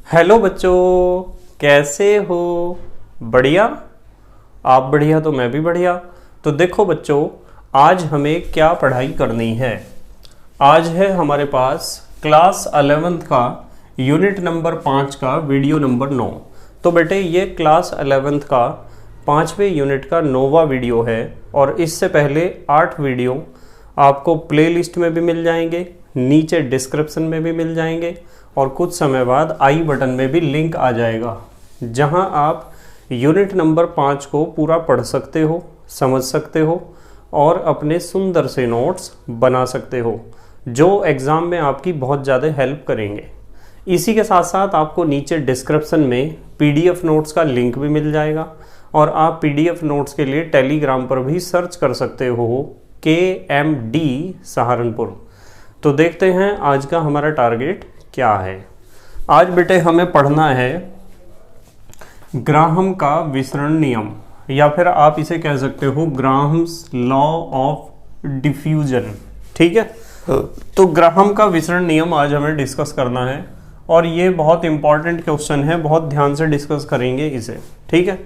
Hello बच्चों, कैसे हो? बढ़िया। आप बढ़िया तो मैं भी बढ़िया। तो देखो बच्चों, आज हमें क्या पढ़ाई करनी है। आज है हमारे पास क्लास 11th का यूनिट नंबर 5 का वीडियो नंबर 9। तो बेटे ये क्लास 11th का 5वें यूनिट का 9वां वीडियो है और इससे पहले 8 वीडियो आपको प्लेलिस्ट में भी मिल जाएंगे, नीचे डिस्क्रिप्शन में भी मिल जाएंगे और कुछ समय बाद आई बटन में भी लिंक आ जाएगा, जहां आप यूनिट नंबर 5 को पूरा पढ़ सकते हो, समझ सकते हो और अपने सुंदर से नोट्स बना सकते हो, जो एग्ज़ाम में आपकी बहुत ज़्यादा हेल्प करेंगे। इसी के साथ साथ आपको नीचे डिस्क्रिप्शन में पीडीएफ नोट्स का लिंक भी मिल जाएगा और आप पीडीएफ नोट्स के लिए टेलीग्राम पर भी सर्च कर सकते हो KMD सहारनपुर। तो देखते हैं आज का हमारा टारगेट क्या है। आज बेटे हमें पढ़ना है ग्राहम का विसरण नियम, या फिर आप इसे कह सकते हो ग्राहम्स लॉ ऑफ डिफ्यूजन। ठीक है, तो ग्राहम का विसरण नियम आज हमें डिस्कस करना है और ये बहुत इंपॉर्टेंट क्वेश्चन है, बहुत ध्यान से डिस्कस करेंगे इसे। ठीक है,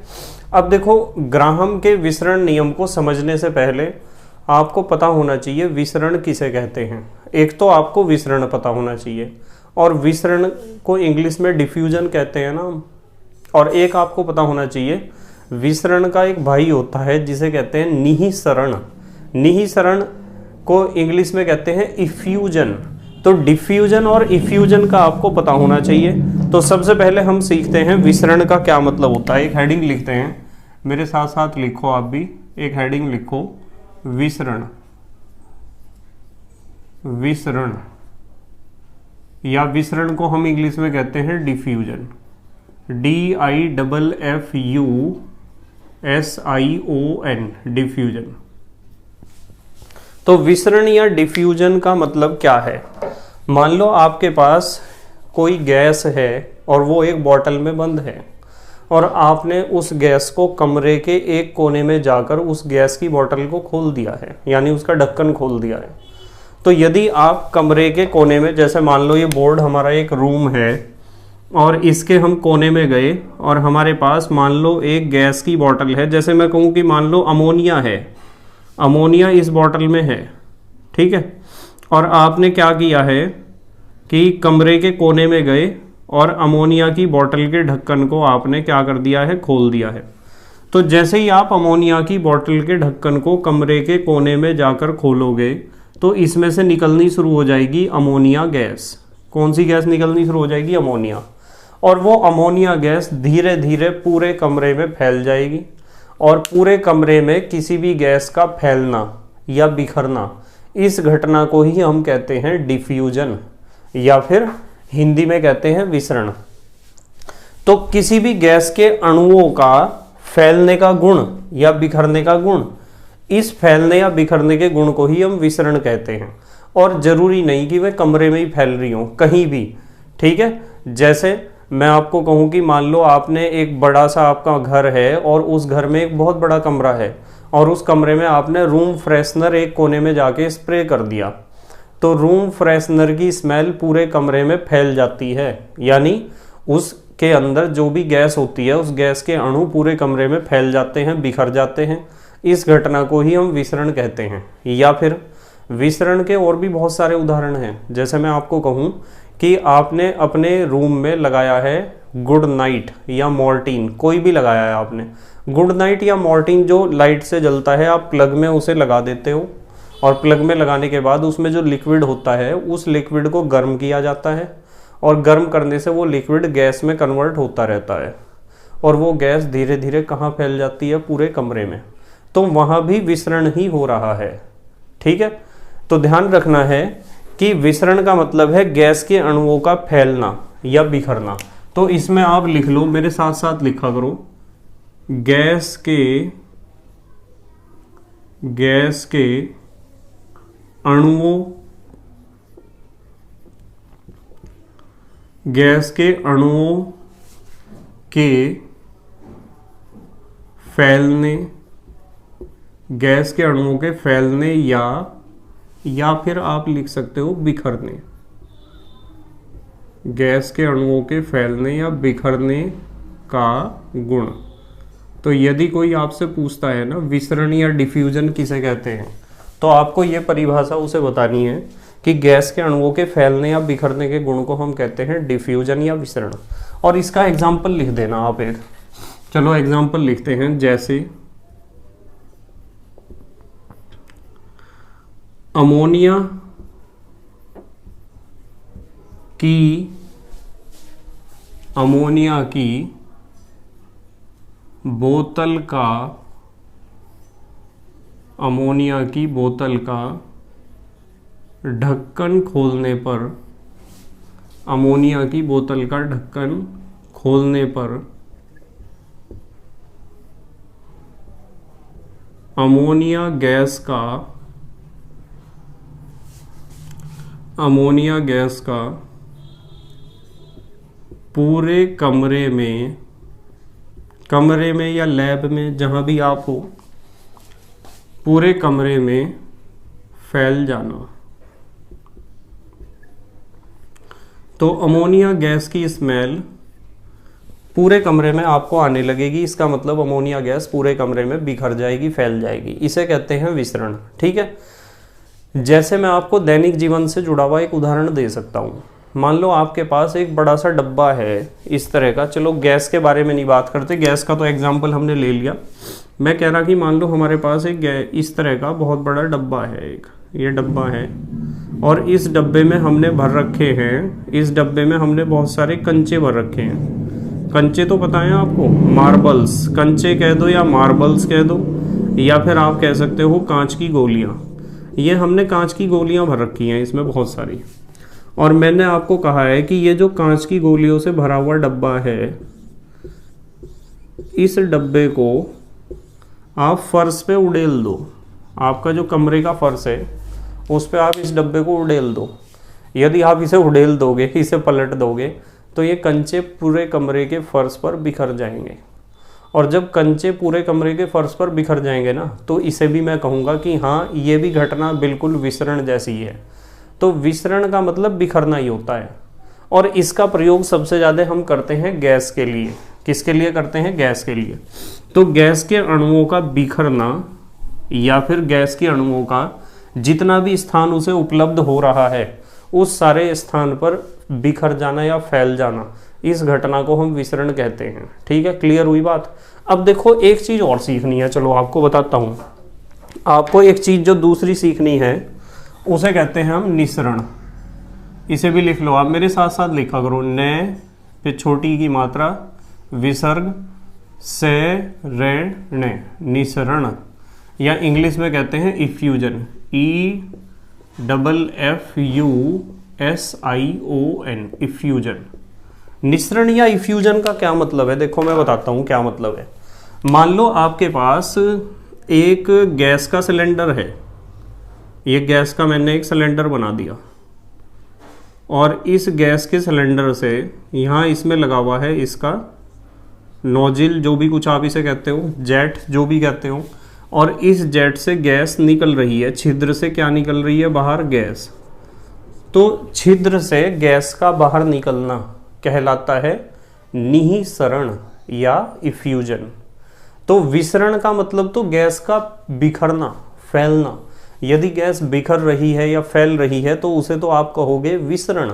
अब देखो, ग्राहम के विसरण नियम को समझने से पहले आपको पता होना चाहिए विसरण किसे कहते हैं। एक तो आपको विसरण पता होना चाहिए और विसरण को इंग्लिश में डिफ्यूजन कहते हैं ना। और एक आपको पता होना चाहिए विसरण का एक भाई होता है जिसे कहते हैं निहिसरण। निहिसरण को इंग्लिश में कहते हैं इफ्यूजन। तो डिफ्यूजन और इफ्यूजन का आपको पता होना चाहिए। तो सबसे पहले हम सीखते हैं विसरण का क्या मतलब होता है। एक हेडिंग लिखते हैं, मेरे साथ साथ लिखो, आप भी एक हेडिंग लिखो, विसरण। विसरण या विसरण को हम इंग्लिश में कहते हैं डिफ्यूजन, DIFFUSION, डिफ्यूजन। तो विसरण या डिफ्यूजन का मतलब क्या है। मान लो आपके पास कोई गैस है और वो एक बोतल में बंद है और आपने उस गैस को कमरे के एक कोने में जाकर उस गैस की बोतल को खोल दिया है, यानी उसका ढक्कन खोल दिया है। तो यदि आप कमरे के कोने में, जैसे मान लो ये बोर्ड हमारा एक रूम है और इसके हम कोने में गए और हमारे पास मान लो एक गैस की बोतल है, जैसे मैं कहूँ कि मान लो अमोनिया है, अमोनिया इस बोतल में है। ठीक है, और आपने क्या किया है कि कमरे के कोने में गए और अमोनिया की बोतल के ढक्कन को आपने क्या कर दिया है, खोल दिया है। तो जैसे ही आप अमोनिया की बोतल के ढक्कन को कमरे के कोने में जाकर खोलोगे तो इसमें से निकलनी शुरू हो जाएगी अमोनिया गैस। कौन सी गैस निकलनी शुरू हो जाएगी? अमोनिया। और वो अमोनिया गैस धीरे धीरे पूरे कमरे में फैल जाएगी और पूरे कमरे में किसी भी गैस का फैलना या बिखरना, इस घटना को ही हम कहते हैं डिफ्यूजन या फिर हिंदी में कहते हैं विसरण। तो किसी भी गैस के अणुओं का फैलने का गुण या बिखरने का गुण, इस फैलने या बिखरने के गुण को ही हम विसरण कहते हैं। और जरूरी नहीं कि वे कमरे में ही फैल रही हो, कहीं भी। ठीक है, जैसे मैं आपको कहूं कि मान लो आपने एक बड़ा सा आपका घर है और उस घर में एक बहुत बड़ा कमरा है और उस कमरे में आपने रूम फ्रेशनर एक कोने में जाके स्प्रे कर दिया, तो रूम फ्रेशनर की स्मेल पूरे कमरे में फैल जाती है, यानी उसके अंदर जो भी गैस होती है उस गैस के अणु पूरे कमरे में फैल जाते हैं, बिखर जाते हैं। इस घटना को ही हम विसरण कहते हैं। या फिर विसरण के और भी बहुत सारे उदाहरण हैं। जैसे मैं आपको कहूँ कि आपने अपने रूम में लगाया है गुड नाइट या मॉर्टिन, कोई भी लगाया है आपने। गुड नाइट या मॉर्टिन जो लाइट से जलता है, आप प्लग में उसे लगा देते हो और प्लग में लगाने के बाद उसमें जो लिक्विड होता है उस लिक्विड को गर्म किया जाता है और गर्म करने से वो लिक्विड गैस में कन्वर्ट होता रहता है और वो गैस धीरे धीरे कहाँ फैल जाती है? पूरे कमरे में। तो वहाँ भी विसरण ही हो रहा है। ठीक है, तो ध्यान रखना है कि विसरण का मतलब है गैस के अणुओं का फैलना या बिखरना। तो इसमें आप लिख लो, मेरे साथ साथ लिखा करो, गैस के अणुओं के फैलने, गैस के अणुओं के फैलने या फिर आप लिख सकते हो बिखरने। गैस के अणुओं के फैलने या बिखरने का गुण। तो यदि कोई आपसे पूछता है ना विसरण या डिफ्यूजन किसे कहते हैं, तो आपको ये परिभाषा उसे बतानी है कि गैस के अणुओं के फैलने या बिखरने के गुण को हम कहते हैं डिफ्यूजन या विसरण। और इसका एग्जाम्पल लिख देना आप एक। चलो एग्जाम्पल लिखते हैं, जैसे अमोनिया की बोतल का ढक्कन खोलने पर अमोनिया गैस का पूरे कमरे में या लैब में, जहां भी आप हो, पूरे कमरे में फैल जाना। तो अमोनिया गैस की स्मेल पूरे कमरे में आपको आने लगेगी, इसका मतलब अमोनिया गैस पूरे कमरे में बिखर जाएगी, फैल जाएगी। इसे कहते हैं विसरण। ठीक है, जैसे मैं आपको दैनिक जीवन से जुड़ा हुआ एक उदाहरण दे सकता हूँ। मान लो आपके पास एक बड़ा सा डब्बा है इस तरह का। चलो गैस के बारे में नहीं बात करते, गैस का तो एग्जाम्पल हमने ले लिया। मैं कह रहा कि मान लो हमारे पास एक इस तरह का बहुत बड़ा डब्बा है, एक ये डब्बा है, और इस डब्बे में हमने भर रखे हैं, इस डब्बे में हमने बहुत सारे कंचे भर रखे हैं। कंचे तो पता है आपको, मार्बल्स, कंचे कह दो या मार्बल्स कह दो, या फिर आप कह सकते हो कांच की गोलियां। ये हमने कांच की गोलियां भर रखी हैं इसमें बहुत सारी, और मैंने आपको कहा है कि ये जो कांच की गोलियों से भरा हुआ डब्बा है, इस डब्बे को आप फर्श पे उड़ेल दो। आपका जो कमरे का फर्श है उस पे आप इस डब्बे को उड़ेल दो। यदि आप इसे उड़ेल दोगे, इसे पलट दोगे, तो ये कंचे पूरे कमरे के फर्श पर बिखर जाएंगे। और जब कंचे पूरे कमरे के फर्श पर बिखर जाएंगे ना, तो इसे भी मैं कहूँगा कि हाँ, ये भी घटना बिल्कुल विसरण जैसी है। तो विसरण का मतलब बिखरना ही होता है, और इसका प्रयोग सबसे ज़्यादा हम करते हैं गैस के लिए। किसके लिए करते हैं? गैस के लिए। तो गैस के अणुओं का बिखरना, या फिर गैस के अणुओं का जितना भी स्थान उसे उपलब्ध हो रहा है, उस सारे स्थान पर बिखर जाना या फैल जाना, इस घटना को हम विसरण कहते हैं। ठीक है, क्लियर हुई बात। अब देखो एक चीज़ और सीखनी है, चलो आपको बताता हूँ। आपको एक चीज़ जो दूसरी सीखनी है उसे कहते हैं हम निसरण। इसे भी लिख लो आप, मेरे साथ साथ लिखा करो। न पे छोटी की मात्रा, विसर्ग, से रे ने, निसरण, या इंग्लिश में कहते हैं इफ्यूजन, EFFUSION, इफ्यूजन। निसरण या इफ्यूजन का क्या मतलब है? देखो मैं बताता हूँ क्या मतलब है। मान लो आपके पास एक गैस का सिलेंडर है, ये गैस का मैंने एक सिलेंडर बना दिया, और इस गैस के सिलेंडर से यहाँ इसमें लगा हुआ है इसका नोजिल, जो भी कुछ आप इसे कहते हो, जेट जो भी कहते हो, और इस जेट से गैस निकल रही है। छिद्र से क्या निकल रही है? बाहर गैस। तो छिद्र से गैस का बाहर निकलना कहलाता है निःसरण या इफ्यूजन। तो विसरण का मतलब तो गैस का बिखरना, फैलना। यदि गैस बिखर रही है या फैल रही है तो उसे तो आप कहोगे विसरण।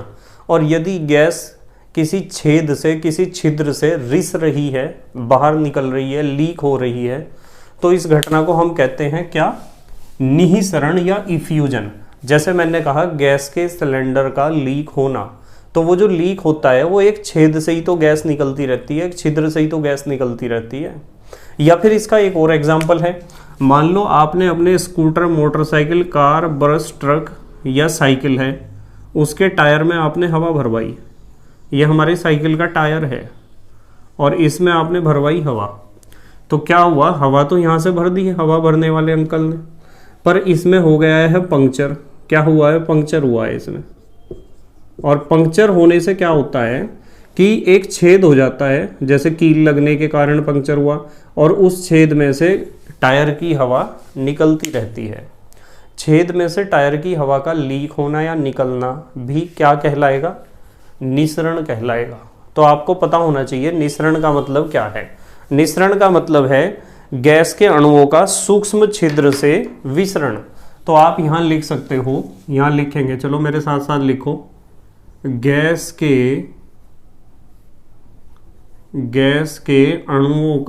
और यदि गैस किसी छेद से, किसी छिद्र से रिस रही है, बाहर निकल रही है, लीक हो रही है, तो इस घटना को हम कहते हैं क्या? निःसरण या इफ्यूजन। जैसे मैंने कहा गैस के सिलेंडर का लीक होना, तो वो जो लीक होता है वो एक छेद से ही तो गैस निकलती रहती है, एक छिद्र से ही तो गैस निकलती रहती है। या फिर इसका एक और एग्जाम्पल है, मान लो आपने अपने स्कूटर, मोटरसाइकिल, कार, बस, ट्रक या साइकिल है, उसके टायर में आपने हवा भरवाई। ये हमारी साइकिल का टायर है और इसमें आपने भरवाई हवा। तो क्या हुआ? हवा तो यहाँ से भर दी है हवा भरने वाले अंकल ने, पर इसमें हो गया है पंक्चर। क्या हुआ है? पंक्चर हुआ है इसमें। और पंक्चर होने से क्या होता है कि एक छेद हो जाता है, जैसे कील लगने के कारण पंक्चर हुआ, और उस छेद में से टायर की हवा निकलती रहती है। छेद में से टायर की हवा का लीक होना या निकलना भी क्या कहलाएगा? निसरण कहलाएगा। तो आपको पता होना चाहिए निसरण का मतलब क्या है। निसरण का मतलब है गैस के अणुओं का सूक्ष्म छिद्र से विसरण। तो आप यहां लिख सकते हो, यहां लिखेंगे, चलो मेरे साथ साथ लिखो, गैस के अणुओं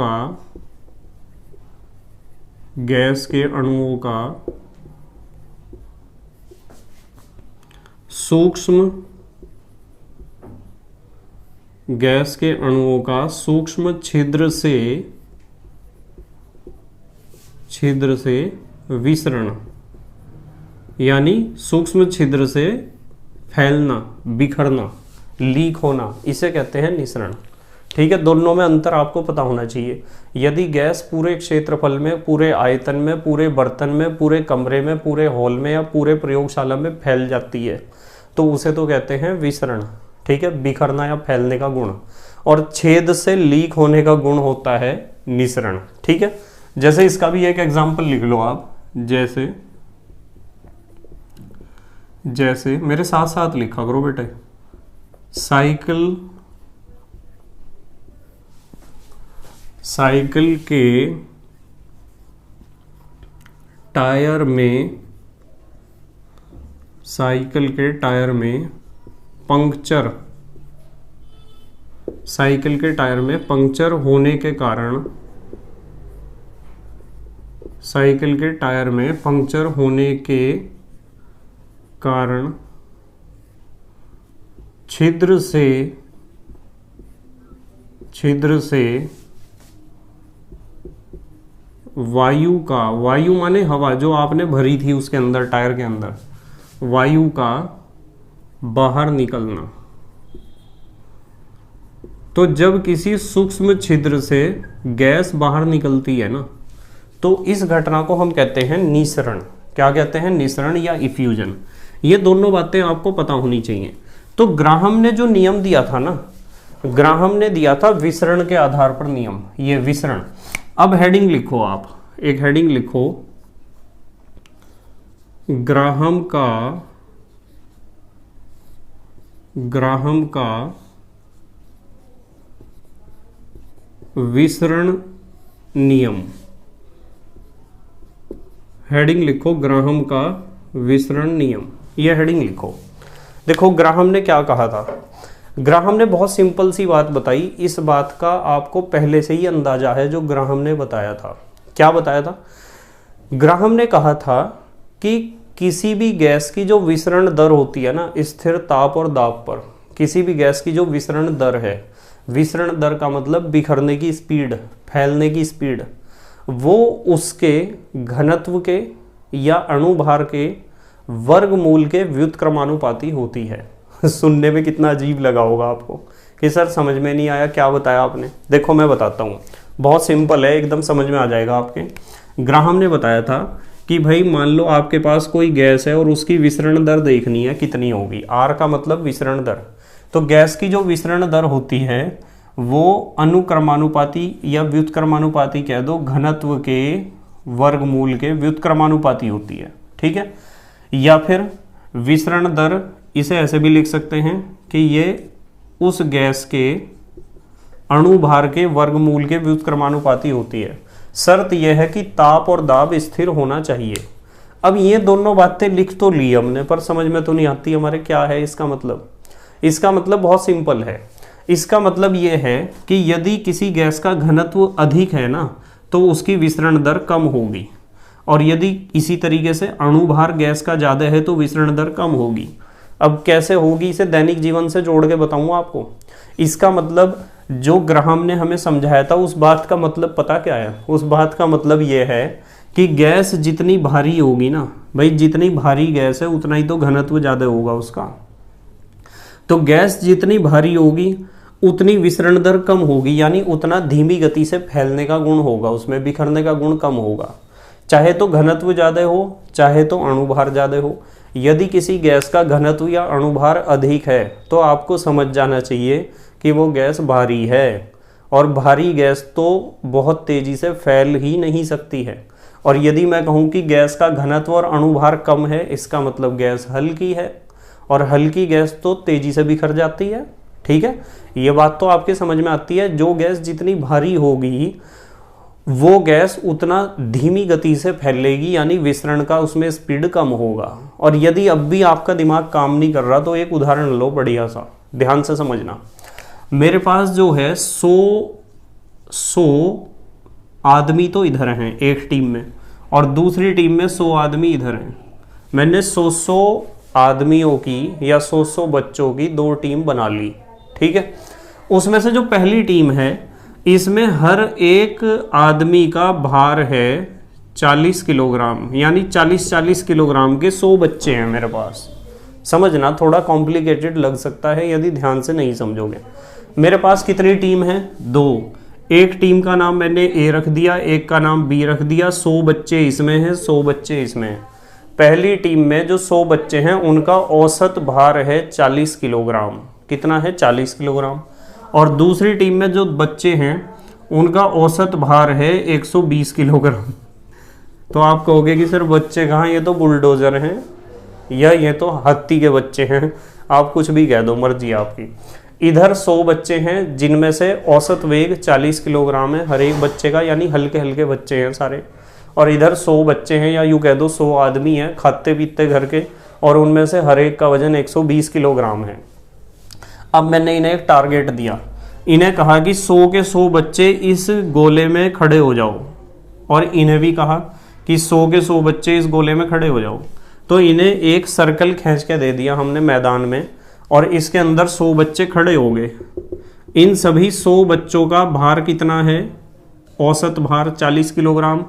का सूक्ष्म छिद्र से विसरण, यानी सूक्ष्म छिद्र से फैलना, बिखरना, लीक होना, इसे कहते हैं निसरण। ठीक है, दोनों में अंतर आपको पता होना चाहिए। यदि गैस पूरे क्षेत्रफल में, पूरे आयतन में, पूरे बर्तन में, पूरे कमरे में, पूरे हॉल में या पूरे प्रयोगशाला में फैल जाती है तो उसे तो कहते हैं विसरण। ठीक है, बिखरना या फैलने का गुण। और छेद से लीक होने का गुण होता है निसरण। ठीक है, जैसे इसका भी एक एग्जाम्पल लिख लो आप, जैसे मेरे साथ साथ लिखा करो बेटे, साइकिल के टायर में पंक्चर होने के कारण छिद्र से वायु माने हवा जो आपने भरी थी उसके अंदर, टायर के अंदर, वायु का बाहर निकलना। तो जब किसी सूक्ष्म छिद्र से गैस बाहर निकलती है ना, तो इस घटना को हम कहते हैं निसरण। क्या कहते हैं? निसरण या इफ्यूजन। ये दोनों बातें आपको पता होनी चाहिए। तो ग्राहम ने जो नियम दिया था ना, ग्राहम ने दिया था विसरण के आधार पर नियम, ये विसरण। अब हेडिंग लिखो, आप एक हेडिंग लिखो, ग्राहम का विसरण नियम। हेडिंग लिखो, ग्राहम का विसरण नियम, यह हेडिंग लिखो। देखो ग्राहम ने क्या कहा था। ग्राहम ने बहुत सिंपल सी बात बताई। इस बात का आपको पहले से ही अंदाजा है जो ग्राहम ने बताया था। क्या बताया था? ग्राहम ने कहा था कि किसी भी गैस की जो विसरण दर होती है ना, स्थिर ताप और दाब पर, किसी भी गैस की जो विसरण दर है, विसरण दर का मतलब बिखरने की स्पीड, फैलने की स्पीड, वो उसके घनत्व के या अणुभार के वर्गमूल के व्युत्क्रमानुपाती होती है। सुनने में कितना अजीब लगा होगा आपको कि सर समझ में नहीं आया, क्या बताया आपने। देखो मैं बताता हूँ, बहुत सिंपल है, एकदम समझ में आ जाएगा आपके। ग्राहम ने बताया था कि भाई मान लो आपके पास कोई गैस है और उसकी विसरण दर देखनी है कितनी होगी। आर का मतलब विसरण दर। तो गैस की जो विसरण दर होती है वो अनुक्रमानुपाती या व्युत्क्रमानुपाती कह दो, घनत्व के वर्गमूल के व्युत्क्रमानुपाती होती है। ठीक है, या फिर विसरण दर इसे ऐसे भी लिख सकते हैं कि ये उस गैस के अणुभार के वर्गमूल के व्युत्क्रमानुपाती होती है। शर्त यह है कि ताप और दाब स्थिर होना चाहिए। अब ये दोनों बातें लिख तो ली हमने, पर समझ में तो नहीं आती हमारे क्या है इसका मतलब। इसका मतलब बहुत सिंपल है। इसका मतलब ये है कि यदि किसी गैस का घनत्व अधिक है ना, तो उसकी विसरण दर कम होगी, और यदि इसी तरीके से अणुभार गैस का ज़्यादा है तो विसरण दर कम होगी। अब कैसे होगी इसे दैनिक जीवन से जोड़ के बताऊंगा आपको। इसका मतलब जो ग्राहम ने हमें समझाया था उस बात का मतलब पता क्या है? उस बात का मतलब ये है कि गैस जितनी भारी होगी ना भाई, जितनी भारी गैस है उतना ही तो घनत्व ज़्यादा होगा उसका। तो गैस जितनी भारी होगी उतनी विसरण दर कम होगी, यानी उतना धीमी गति से फैलने का गुण होगा, उसमें बिखरने का गुण कम होगा। चाहे तो घनत्व ज़्यादा हो, चाहे तो अणुभार ज़्यादा हो। यदि किसी गैस का घनत्व या अणुभार अधिक है तो आपको समझ जाना चाहिए कि वो गैस भारी है, और भारी गैस तो बहुत तेज़ी से फैल ही नहीं सकती है। और यदि मैं कहूँ कि गैस का घनत्व और अणुभार कम है, इसका मतलब गैस हल्की है, और हल्की गैस तो तेजी से बिखर जाती है। ठीक है, ये बात तो आपके समझ में आती है। जो गैस जितनी भारी होगी वो गैस उतना धीमी गति से फैलेगी, यानी विसरण का उसमें स्पीड कम होगा। और यदि अब भी आपका दिमाग काम नहीं कर रहा तो एक उदाहरण लो बढ़िया सा, ध्यान से समझना। मेरे पास जो है 100 आदमी तो इधर हैं एक टीम में, और दूसरी टीम में 100 आदमी इधर हैं। मैंने 100 आदमियों की या 100 बच्चों की 2 टीम बना ली। ठीक है, उसमें से जो पहली टीम है इसमें हर एक आदमी का भार है 40 किलोग्राम, यानी 40 किलोग्राम के 100 बच्चे हैं मेरे पास। समझना, थोड़ा कॉम्प्लिकेटेड लग सकता है यदि ध्यान से नहीं समझोगे। मेरे पास कितनी टीम है? 2। एक टीम का नाम मैंने ए रख दिया, एक का नाम बी रख दिया। 100 बच्चे इसमें हैं, 100 बच्चे इसमें हैं। पहली टीम में जो 100 बच्चे हैं उनका औसत भार है 40 किलोग्राम। कितना है? 40 किलोग्राम। और दूसरी टीम में जो बच्चे हैं उनका औसत भार है 120 किलोग्राम। तो आप कहोगे कि सर बच्चे कहाँ, ये तो बुलडोजर हैं या ये तो हाथी के बच्चे हैं। आप कुछ भी कह दो, मर्जी आपकी। इधर 100 बच्चे हैं जिनमें से औसत वेग 40 किलोग्राम है हर एक बच्चे का, यानी हल्के हल्के बच्चे हैं सारे। और इधर 100 बच्चे हैं, या यूँ कह दो 100 आदमी हैं खाते पीते घर के, और उनमें से हर एक का वजन 120 किलोग्राम है। अब मैंने इन्हें एक टारगेट दिया, इन्हें कहा कि 100 के 100 बच्चे इस गोले में खड़े हो जाओ, और इन्हें भी कहा कि 100 के 100 बच्चे इस गोले में खड़े हो जाओ। तो इन्हें एक सर्कल खींच के दे दिया हमने मैदान में, और इसके अंदर 100 बच्चे खड़े हो गए। इन सभी 100 बच्चों का भार कितना है? औसत भार 40 किलोग्राम।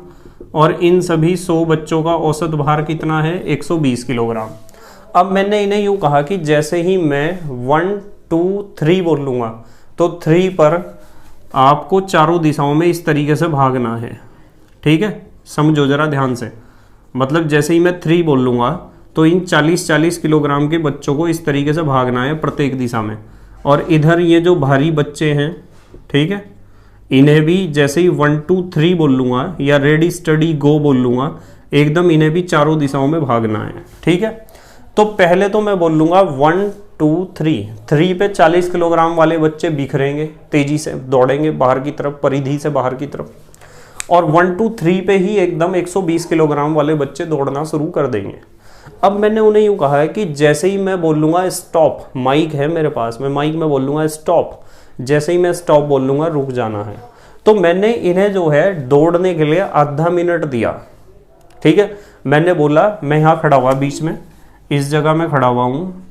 और इन सभी 100 बच्चों का औसत भार कितना है? 120 किलोग्राम। अब मैंने इन्हें यूँ कहा कि जैसे ही मैं 1 2 3 बोलूँगा तो 3 पर आपको चारों दिशाओं में इस तरीके से भागना है। ठीक है, समझो जरा ध्यान से। मतलब जैसे ही मैं 3 बोल लूँगा तो इन 40 किलोग्राम के बच्चों को इस तरीके से भागना है प्रत्येक दिशा में। और इधर ये जो भारी बच्चे हैं, ठीक है, इन्हें भी जैसे ही 1 2 3 बोल लूँगा या रेडी स्टडी गो बोल लूँगा, एकदम इन्हें भी चारों दिशाओं में भागना है। ठीक है, तो पहले तो मैं बोल लूँगा 1 2 3। 3 पे 40 किलोग्राम वाले बच्चे बिखरेंगे, तेजी से दौड़ेंगे बाहर की तरफ, परिधि से बाहर की तरफ। और 1 2 3 पे ही एकदम 120 किलोग्राम वाले बच्चे दौड़ना शुरू कर देंगे। अब मैंने उन्हें यूँ कहा है कि जैसे ही मैं बोलूँगा स्टॉप, माइक है मेरे पास, मैं माइक में बोल लूँगा स्टॉप, जैसे ही मैं स्टॉप बोल लूँगा रुक जाना है। तो मैंने इन्हें जो है दौड़ने के लिए आधा मिनट दिया। ठीक है, मैंने बोला मैं यहाँ खड़ा हुआ बीच में, इस जगह में खड़ा हुआ हूँ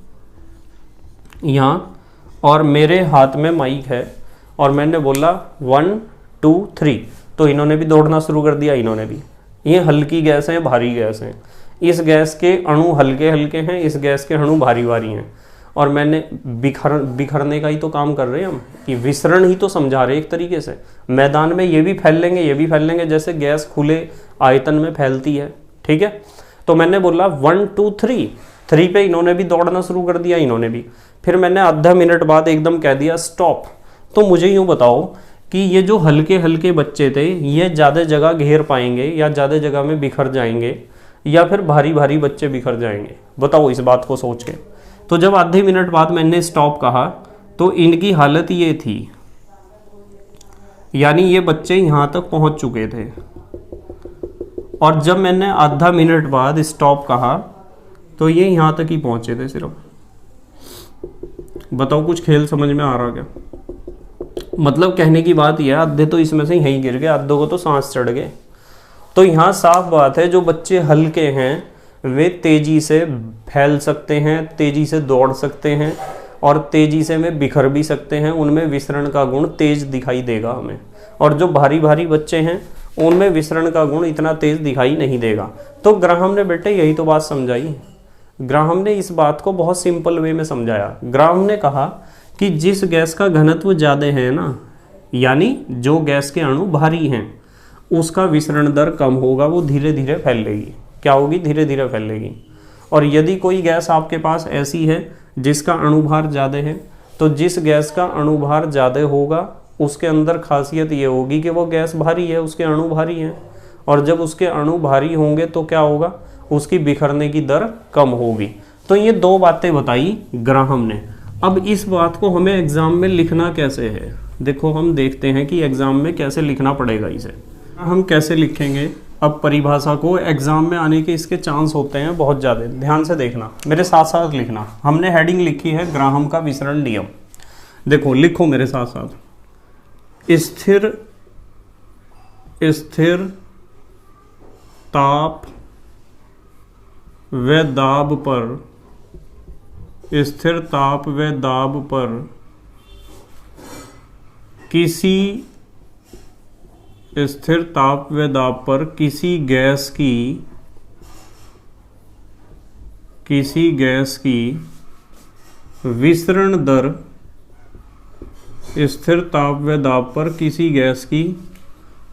यहाँ, और मेरे हाथ में माइक है, और मैंने बोला 1 2 3। तो इन्होंने भी दौड़ना शुरू कर दिया, इन्होंने भी। ये हल्की गैस है, भारी गैस है। इस गैस के अणु हल्के हल्के हैं, इस गैस के अणु भारी भारी हैं। और मैंने बिखरने का ही तो काम कर रहे हैं हम, कि विसरण ही तो समझा रहे एक तरीके से। मैदान में ये भी फैल लेंगे, ये भी फैल लेंगे, जैसे गैस खुले आयतन में फैलती है। ठीक है, तो मैंने बोला 1 2 3। 3 पे इन्होंने भी दौड़ना शुरू कर दिया, इन्होंने भी। फिर मैंने आधा मिनट बाद एकदम कह दिया स्टॉप। तो मुझे यूँ बताओ कि ये जो हल्के हल्के बच्चे थे ये ज़्यादा जगह घेर पाएंगे या ज़्यादा जगह में बिखर जाएंगे, या फिर भारी भारी बच्चे बिखर जाएंगे? बताओ इस बात को सोच के। तो जब आधे मिनट बाद मैंने स्टॉप कहा तो इनकी हालत ये थी, यानी ये बच्चे यहाँ तक पहुँच चुके थे। और जब मैंने आधा मिनट बाद स्टॉप कहा तो ये यहाँ तक ही पहुँचे थे सिर्फ। बताओ कुछ खेल समझ में आ रहा क्या? मतलब कहने की बात यह है, आधे तो इसमें से यहीं गिर गए, आधों को तो सांस चढ़ गए। तो यहाँ साफ बात है, जो बच्चे हल्के हैं वे तेजी से फैल सकते हैं, तेजी से दौड़ सकते हैं, और तेजी से वे बिखर भी सकते हैं। उनमें विसरण का गुण तेज दिखाई देगा हमें। और जो भारी भारी बच्चे हैं उनमें विसरण का गुण इतना तेज दिखाई नहीं देगा। तो ग्राहम ने बेटे यही तो बात समझाई। ग्राहम ने इस बात को बहुत सिंपल वे में समझाया। ग्राहम ने कहा कि जिस गैस का घनत्व ज़्यादा है ना, यानी जो गैस के अणु भारी हैं, उसका विसरण दर कम होगा, वो धीरे धीरे फैलेगी। क्या होगी? धीरे धीरे फैलेगी। और यदि कोई गैस आपके पास ऐसी है जिसका अणुभार ज़्यादा है, तो जिस गैस का अणुभार ज़्यादा होगा उसके अंदर खासियत ये होगी कि वो गैस भारी है, उसके अणु भारी हैं। और जब उसके अणु भारी होंगे तो क्या होगा? उसकी बिखरने की दर कम होगी। तो ये दो बातें बताई ग्राहम ने। अब इस बात को हमें एग्जाम में लिखना कैसे है, देखो हम देखते हैं कि एग्जाम में कैसे लिखना पड़ेगा इसे। हम कैसे लिखेंगे, अब परिभाषा को एग्जाम में आने के इसके चांस होते हैं बहुत ज़्यादा, ध्यान से देखना, मेरे साथ साथ लिखना। हमने हेडिंग लिखी है ग्राहम का विसरण नियम। देखो लिखो मेरे साथ साथ, स्थिर ताप व दाब पर, स्थिर ताप व दाब पर किसी, स्थिर ताप व दाब पर किसी गैस की विसरण दर, स्थिर ताप व दाब पर किसी गैस की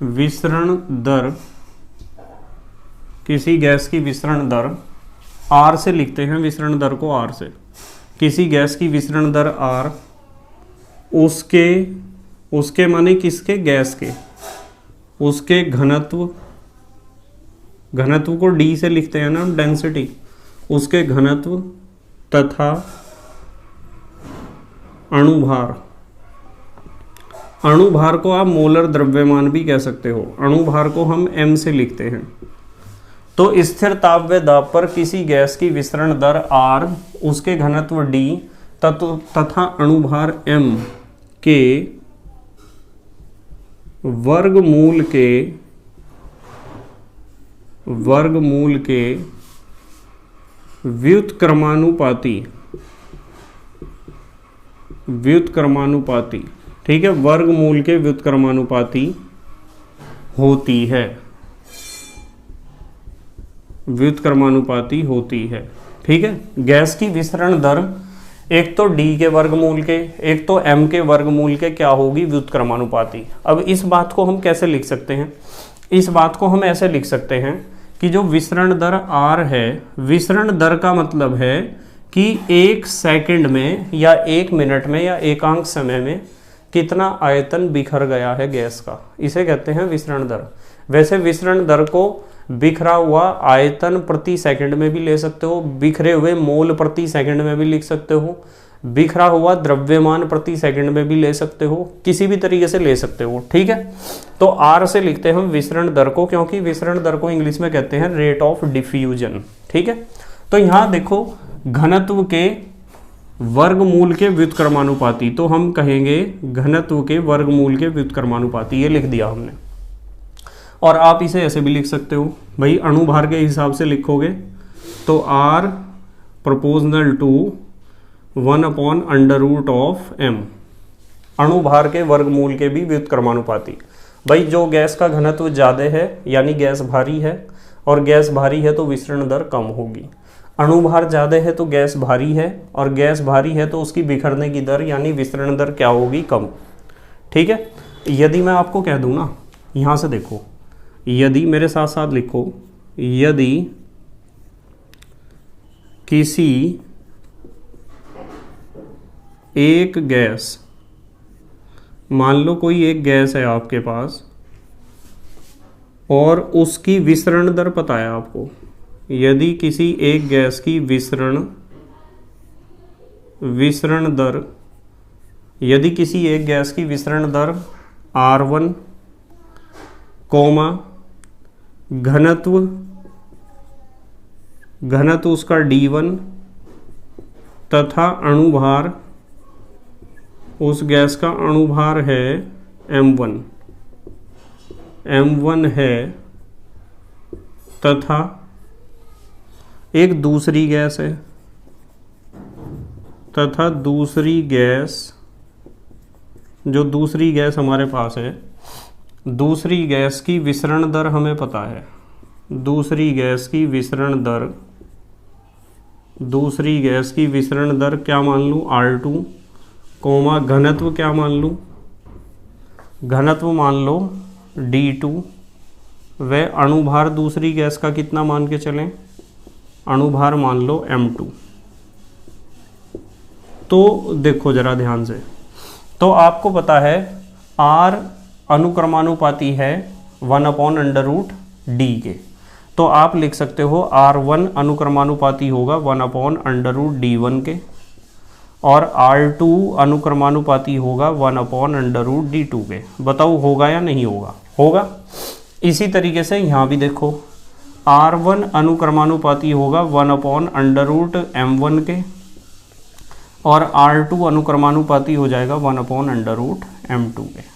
विसरण दर, किसी गैस की विसरण दर R से लिखते हैं, विसरण दर को R से, किसी गैस की विसरण दर R, उसके माने किसके, गैस के, उसके घनत्व को D से लिखते हैं ना, डेंसिटी, उसके घनत्व तथा अणुभार, अणुभार को आप मोलर द्रव्यमान भी कह सकते हो, अणुभार को हम m से लिखते हैं। तो स्थिर ताप व दाब पर किसी गैस की विसरण दर R, उसके घनत्व D तथा अणुभार m के वर्गमूल के व्युत्क्रमानुपाती, ठीक है, वर्गमूल के व्युत्क्रमानुपाती होती है, व्युत्क्रमानुपाती होती है, ठीक है। गैस की विसरण दर एक तो D के वर्गमूल के, एक तो M के वर्गमूल के क्या होगी, व्युत्क्रमानुपाती। अब इस बात को हम कैसे लिख सकते हैं, इस बात को हम ऐसे लिख सकते हैं कि जो विसरण दर R है, विसरण दर का मतलब है कि 1 सेकंड में या 1 मिनट में या एकांक समय में कितना आयतन बिखर गया है गैस का, इसे कहते हैं विसरण दर। वैसे विसरण दर को बिखरा हुआ आयतन प्रति सेकंड में भी ले सकते हो, बिखरे हुए मोल प्रति सेकंड में भी लिख सकते हो, बिखरा हुआ द्रव्यमान प्रति सेकंड में भी ले सकते हो, किसी भी तरीके से ले सकते हो, ठीक है। तो R से लिखते हैं हम विसरण दर को, क्योंकि विसरण दर को इंग्लिश में कहते हैं रेट ऑफ डिफ्यूजन, ठीक है। तो यहाँ देखो घनत्व के वर्गमूल के व्युत्क्रमानुपाती, तो हम कहेंगे घनत्व के वर्गमूल के व्युत्क्रमानुपाती, ये लिख दिया हमने। और आप इसे ऐसे भी लिख सकते हो भाई, अणुभार के हिसाब से लिखोगे तो R प्रोपोर्शनल टू 1/√m, अणुभार के वर्गमूल के भी व्युत्क्रमानुपाती। भाई जो गैस का घनत्व ज़्यादा है यानी गैस भारी है, और गैस भारी है तो विसरण दर कम होगी। अणुभार ज़्यादा है तो गैस भारी है, और गैस भारी है तो उसकी बिखरने की दर यानी विसरण दर क्या होगी, कम, ठीक है। यदि मैं आपको कह दूँ ना, यहाँ से देखो, यदि मेरे साथ साथ लिखो, यदि किसी एक गैस, मान लो कोई एक गैस है आपके पास और उसकी विसरण दर पता है आपको, यदि किसी एक गैस की विसरण दर, यदि किसी एक गैस की विसरण दर R1, घनत्व उसका D1 तथा अणुभार, उस गैस का अणुभार है M1 है, तथा एक दूसरी गैस है, तथा दूसरी गैस, जो दूसरी गैस हमारे पास है, दूसरी गैस की विसरण दर हमें पता है, दूसरी गैस की विसरण दर क्या मान लूँ, R2, घनत्व क्या मान लूँ, घनत्व मान लो D2, व अणुभार दूसरी गैस का कितना मान के चलें, अणुभार मान लो M2। तो देखो जरा ध्यान से, तो आपको पता है R अनुक्रमानुपाती है 1/√D के, तो आप लिख सकते हो R1 अनुक्रमानुपाती होगा 1/√D1 के, और R2 अनुक्रमानुपाती होगा 1/√D2 के। बताओ होगा या नहीं होगा? होगा। इसी तरीके से यहाँ भी देखो, R1 अनुक्रमानुपाती होगा 1/√M1 के, और R2 अनुक्रमानुपाती हो जाएगा 1/√M2 के।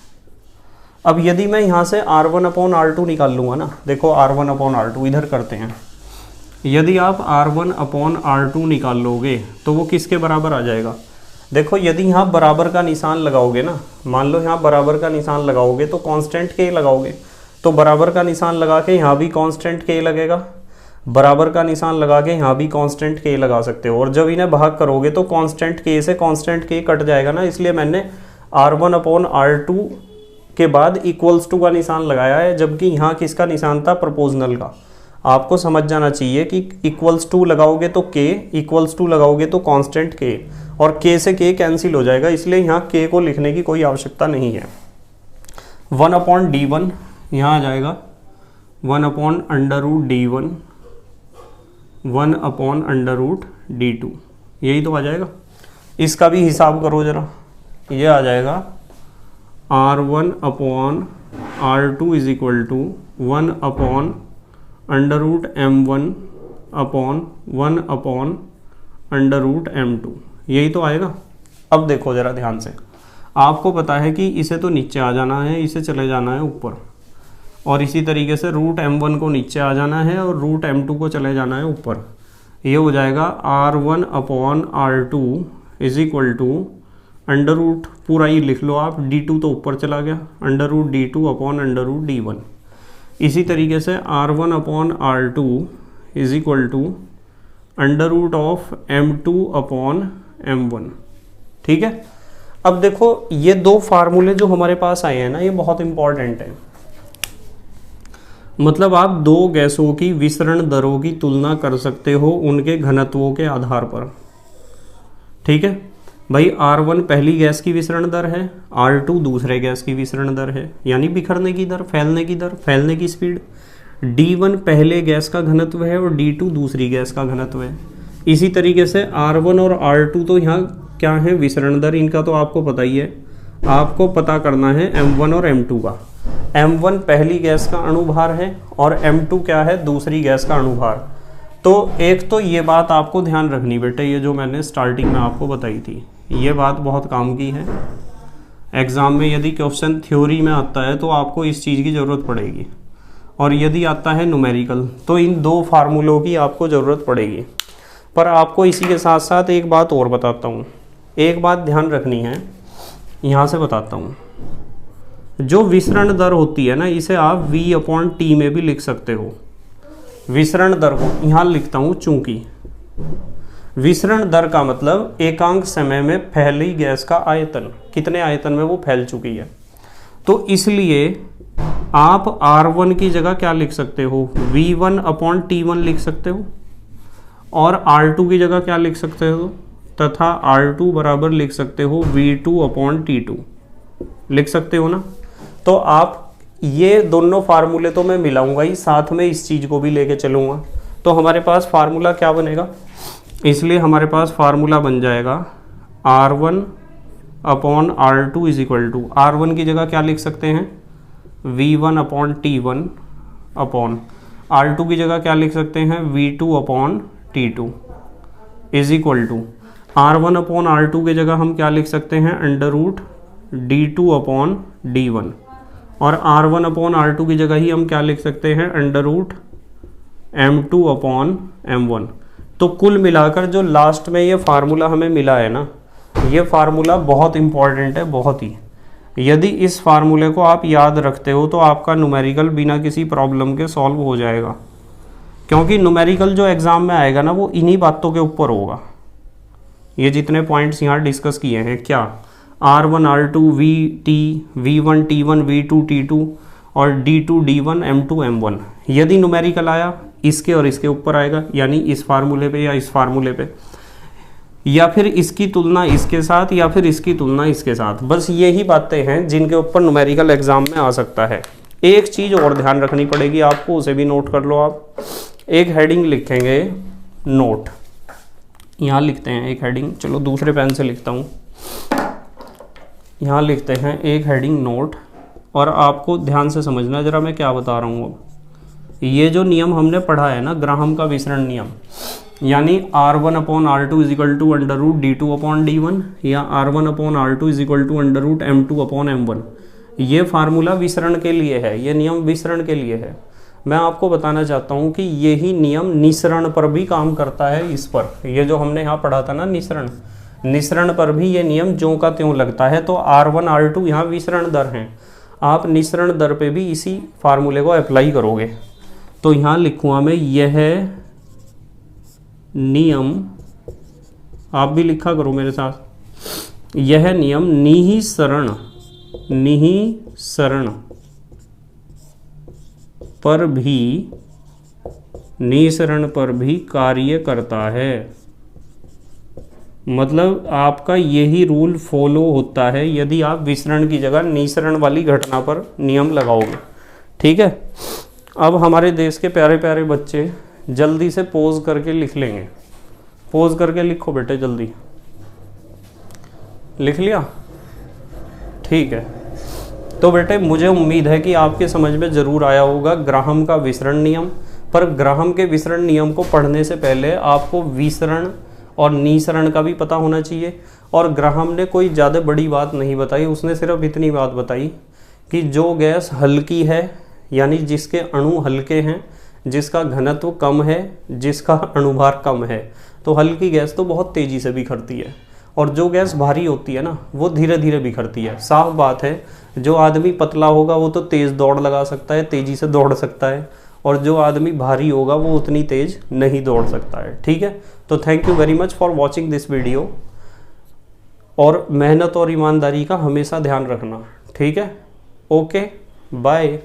अब यदि मैं यहाँ से R1/R2 निकाल लूँगा ना, देखो R1/R2 इधर करते हैं। यदि आप R1/R2 निकाल लोगे तो वो किसके बराबर आ जाएगा? देखो यदि यहाँ बराबर का निशान लगाओगे ना, मान लो यहाँ बराबर का निशान लगाओगे तो कांस्टेंट के लगाओगे, तो बराबर का निशान लगा के यहाँ भी कांस्टेंट के लगेगा, बराबर का निशान लगा के यहाँ भी कांस्टेंट के लगा सकते हो, और जब इन्हें भाग करोगे तो कांस्टेंट के से कांस्टेंट के कट जाएगा ना, इसलिए मैंने R1/R2 के बाद इक्वल्स टू का निशान लगाया है, जबकि यहाँ किसका निशान था? प्रोपोर्शनल का। आपको समझ जाना चाहिए कि इक्वल्स टू लगाओगे तो के, इक्वल्स टू लगाओगे तो कांस्टेंट के, और के से के कैंसिल हो जाएगा, इसलिए यहाँ के को लिखने की कोई आवश्यकता नहीं है। 1/D1 यहाँ आ जाएगा 1/√D1 1/√D2, यही तो आ जाएगा। इसका भी हिसाब करो जरा, ये आ जाएगा R1/R2 is equal to 1/√M1/1/√M2, यही तो आएगा। अब देखो जरा ध्यान से, आपको पता है कि इसे तो नीचे आ जाना है, इसे चले जाना है ऊपर, और इसी तरीके से √M1 को नीचे आ जाना है और √M2 को चले जाना है ऊपर। ये हो जाएगा R1/R2 is equal to under root, पूरा ही लिख लो आप, D2 तो ऊपर चला गया, √D2/√D1। इसी तरीके से R1/R2 is equal to √M2/M1। ठीक है। अब देखो ये दो फार्मूले जो हमारे पास आए हैं ना, ये बहुत इंपॉर्टेंट है। मतलब आप दो गैसों की विसरण दरों की तुलना कर सकते हो उनके घनत्वों के आधार पर। ठीक है भाई, R1 पहली गैस की विसरण दर है, R2 दूसरे गैस की विसरण दर है, यानी बिखरने की दर, फैलने की दर, फैलने की स्पीड। D1 पहले गैस का घनत्व है और D2 दूसरी गैस का घनत्व है। इसी तरीके से R1 और R2 तो यहाँ क्या है? विसरण दर, इनका तो आपको पता ही है। आपको पता करना है M1 और M2 का। M1 पहली गैस का अणुभार है और M2 क्या है? दूसरी गैस का अणुभार। तो एक तो ये बात आपको ध्यान रखनी बेटे, ये जो मैंने स्टार्टिंग में आपको बताई थी, ये बात बहुत काम की है। एग्ज़ाम में यदि क्वेश्चन थ्योरी में आता है तो आपको इस चीज़ की ज़रूरत पड़ेगी, और यदि आता है न्यूमेरिकल तो इन दो फार्मूलों की आपको ज़रूरत पड़ेगी। पर आपको इसी के साथ साथ एक बात और बताता हूँ, एक बात ध्यान रखनी है, यहाँ से बताता हूँ। जो विसरण दर होती है ना, इसे आप V/T में भी लिख सकते हो। विसरण दर को यहाँ लिखता हूँ, चूंकि विसरण दर का मतलब एकांक समय में फैली गैस का आयतन, कितने आयतन में वो फैल चुकी है। तो इसलिए आप R1 की जगह क्या लिख सकते हो? V1/T1 लिख सकते हो, और R2 की जगह क्या लिख सकते हो? तथा R2 बराबर लिख सकते हो V2/T2 लिख सकते हो ना। तो आप ये दोनों फार्मूले तो मैं मिलाऊंगा ही, साथ में इस चीज़ को भी लेके चलूँगा। तो हमारे पास फार्मूला क्या बनेगा? इसलिए हमारे पास फार्मूला बन जाएगा R1/R2 is equal to, R1 की जगह क्या लिख सकते हैं? V1/T1 R2 की जगह क्या लिख सकते हैं? V2/T2 is equal to R1/R2 की जगह हम क्या लिख सकते हैं? √D2/D1, और R1/R2 की जगह ही हम क्या लिख सकते हैं? √M2/M1। तो कुल मिलाकर जो लास्ट में ये फार्मूला हमें मिला है ना, ये फार्मूला बहुत इंपॉर्टेंट है, बहुत ही। यदि इस फार्मूले को आप याद रखते हो तो आपका न्यूमेरिकल बिना किसी प्रॉब्लम के सॉल्व हो जाएगा, क्योंकि न्यूमेरिकल जो एग्ज़ाम में आएगा ना, वो इन्हीं बातों के ऊपर होगा। ये जितने पॉइंट्स यहाँ डिस्कस किए हैं, क्या R1 R2 V1 T1 V2 T2 और D2 D1 M2 M1, यदि न्यूमेरिकल आया इसके और इसके ऊपर आएगा, यानी इस फार्मूले पे या इस फार्मूले पे, या फिर इसकी तुलना इसके साथ, या फिर इसकी तुलना इसके साथ। बस यही बातें हैं जिनके ऊपर न्यूमेरिकल एग्जाम में आ सकता है। एक चीज़ और ध्यान रखनी पड़ेगी आपको, उसे भी नोट कर लो आप। एक हेडिंग लिखेंगे नोट, यहाँ लिखते हैं एक हेडिंग, चलो दूसरे पेन से लिखता हूँ। यहाँ लिखते हैं एक हेडिंग नोट, और आपको ध्यान से समझना जरा मैं क्या बता रहा हूँ। अब ये जो नियम हमने पढ़ा है ना, ग्राहम का विसरण नियम, यानी R1/R2 इजिकल टू √D2/D1 या R1/R2 इजिकल टू √M2/M1, ये फार्मूला विसरण के लिए है, ये नियम विसरण के लिए है। मैं आपको बताना चाहता हूँ कि यही नियम निसरण पर भी काम करता है। इस पर, ये जो हमने यहाँ पढ़ा था ना निसरण पर भी ये नियम ज्यों का त्यों लगता है। तो R1/R2 यहाँ विसरण दर हैं, आप निसरण दर पे भी इसी फार्मूले को अप्लाई करोगे। तो यहाँ लिखूँगा मैं, यह नियम, आप भी लिखा करो मेरे साथ, यह नियम निहिसरण पर भी कार्य करता है। मतलब आपका यही रूल फॉलो होता है यदि आप विसरण की जगह निसरण वाली घटना पर नियम लगाओगे। ठीक है, अब हमारे देश के प्यारे प्यारे बच्चे जल्दी से पोज करके लिख लेंगे। पोज करके लिखो बेटे, जल्दी लिख लिया? ठीक है, तो बेटे मुझे उम्मीद है कि आपके समझ में ज़रूर आया होगा ग्राहम का विसरण नियम। पर ग्राहम के विसरण नियम को पढ़ने से पहले आपको विसरण और निसरण का भी पता होना चाहिए। और ग्राहम ने कोई ज़्यादा बड़ी बात नहीं बताई, उसने सिर्फ इतनी बात बताई कि जो गैस हल्की है, यानी जिसके अणु हल्के हैं, जिसका घनत्व कम है, जिसका अणुभार कम है, तो हल्की गैस तो बहुत तेज़ी से बिखरती है, और जो गैस भारी होती है ना, वो धीरे धीरे बिखरती है। साफ बात है, जो आदमी पतला होगा वो तो तेज़ दौड़ लगा सकता है, तेज़ी से दौड़ सकता है, और जो आदमी भारी होगा वो उतनी तेज़ नहीं दौड़ सकता है। ठीक है, तो thank you very much for watching this video, और मेहनत और ईमानदारी का हमेशा ध्यान रखना। ठीक है, ओके, बाय।